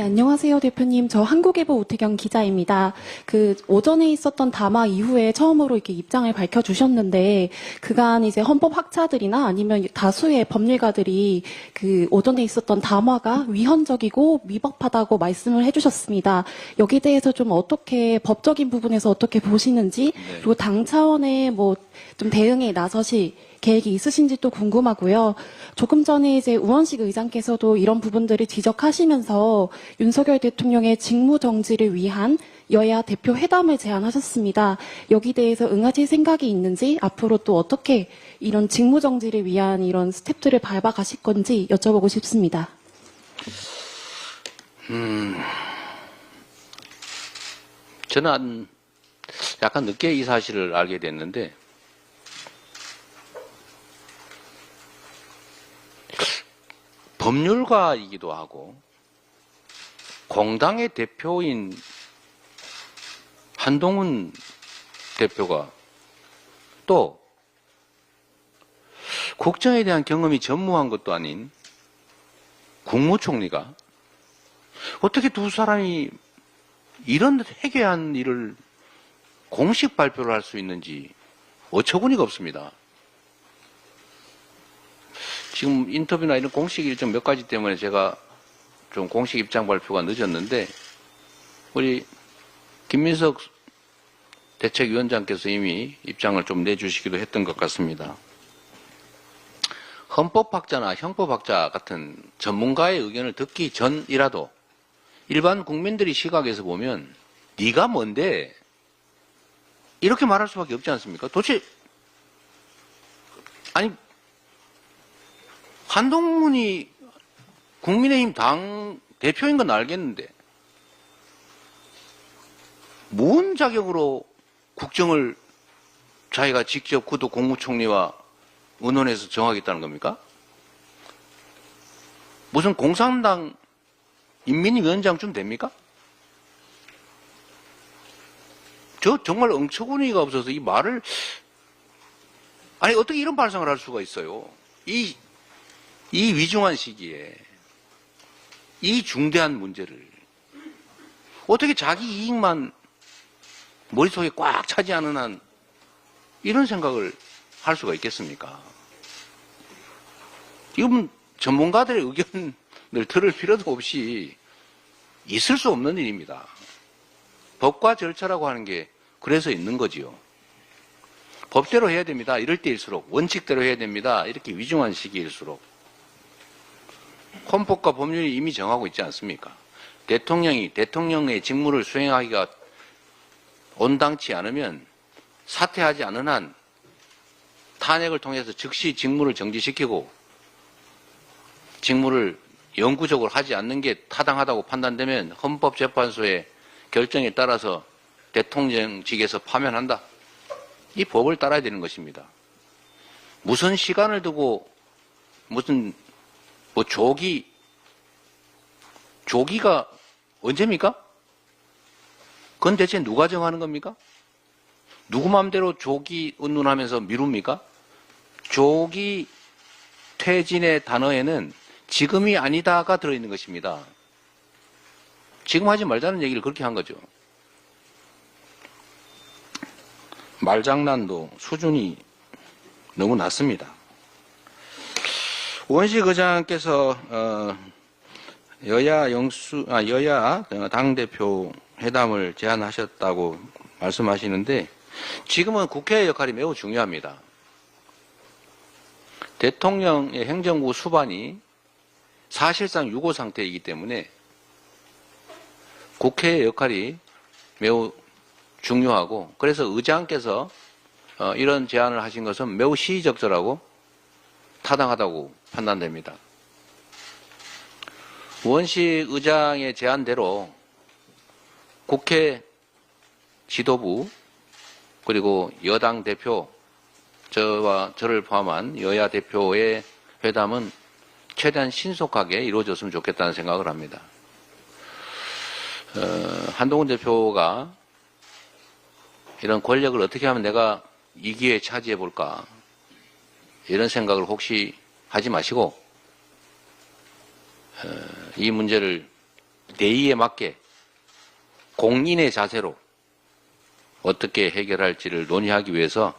안녕하세요, 대표님. 저 한국일보 오태경 기자입니다. 오전에 있었던 담화 이후에 처음으로 이렇게 입장을 밝혀주셨는데, 그간 이제 헌법학자들이나 아니면 다수의 법률가들이 오전에 있었던 담화가 위헌적이고 위법하다고 말씀을 해주셨습니다. 여기에 대해서 좀 어떻게, 법적인 부분에서 어떻게 보시는지, 네. 그리고 당 차원의 좀 대응에 나서실 계획이 있으신지 또 궁금하고요. 조금 전에 이제 우원식 의장께서도 이런 부분들을 지적하시면서 윤석열 대통령의 직무 정지를 위한 여야 대표 회담을 제안하셨습니다. 여기 대해서 응하실 생각이 있는지, 앞으로 또 어떻게 이런 직무 정지를 위한 이런 스텝들을 밟아가실 건지 여쭤보고 싶습니다. 저는 약간 늦게 이 사실을 알게 됐는데, 법률가이기도 하고 공당의 대표인 한동훈 대표가 또 국정에 대한 경험이 전무한 것도 아닌 국무총리가 어떻게 두 사람이 이런 해괴한 일을 공식 발표를 할 수 있는지 어처구니가 없습니다. 지금 인터뷰나 이런 공식 일정 몇 가지 때문에 제가 좀 공식 입장 발표가 늦었는데, 우리 김민석 대책위원장께서 이미 입장을 좀 내주시기도 했던 것 같습니다. 헌법학자나 형법학자 같은 전문가의 의견을 듣기 전이라도 일반 국민들의 시각에서 보면 네가 뭔데 이렇게 말할 수밖에 없지 않습니까? 도대체 아니 한동훈이 국민의힘 당 대표인 건 알겠는데 뭔 자격으로 국정을 자기가 직접 그도 국무총리와 의논해서 정하겠다는 겁니까? 무슨 공산당 인민위원장쯤 됩니까? 저 정말 엉처구니가 없어서 이 말을, 아니 어떻게 이런 발상을 할 수가 있어요? 이 위중한 시기에 이 중대한 문제를 어떻게 자기 이익만 머릿속에 꽉 차지 않은 한 이런 생각을 할 수가 있겠습니까? 이건 전문가들의 의견을 들을 필요도 없이 있을 수 없는 일입니다. 법과 절차라고 하는 게 그래서 있는 거지요. 법대로 해야 됩니다. 이럴 때일수록, 원칙대로 해야 됩니다. 이렇게 위중한 시기일수록. 헌법과 법률이 이미 정하고 있지 않습니까? 대통령이 대통령의 직무를 수행하기가 온당치 않으면 사퇴하지 않은 한 탄핵을 통해서 즉시 직무를 정지시키고 직무를 영구적으로 하지 않는 게 타당하다고 판단되면 헌법재판소의 결정에 따라서 대통령직에서 파면한다. 이 법을 따라야 되는 것입니다. 무슨 시간을 두고 무슨 조기가 언제입니까? 그건 대체 누가 정하는 겁니까? 누구 마음대로 조기 운운하면서 미룹니까? 조기 퇴진의 단어에는 지금이 아니다가 들어있는 것입니다. 지금 하지 말자는 얘기를 그렇게 한 거죠. 말장난도 수준이 너무 낮습니다. 우원식 의장께서 여야 당대표 회담을 제안하셨다고 말씀하시는데, 지금은 국회의 역할이 매우 중요합니다. 대통령의 행정부 수반이 사실상 유고 상태이기 때문에 국회의 역할이 매우 중요하고, 그래서 의장께서 이런 제안을 하신 것은 매우 시의적절하고 타당하다고 판단됩니다. 우원식 의장의 제안대로 국회 지도부 그리고 여당 대표, 저를 포함한 여야 대표의 회담은 최대한 신속하게 이루어졌으면 좋겠다는 생각을 합니다. 한동훈 대표가 이런 권력을 어떻게 하면 내가 이 기회에 차지해 볼까, 이런 생각을 혹시 하지 마시고 이 문제를 대의에 맞게 공인의 자세로 어떻게 해결할지를 논의하기 위해서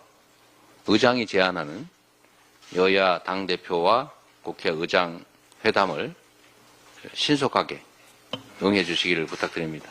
의장이 제안하는 여야 당대표와 국회의장 회담을 신속하게 응해 주시기를 부탁드립니다.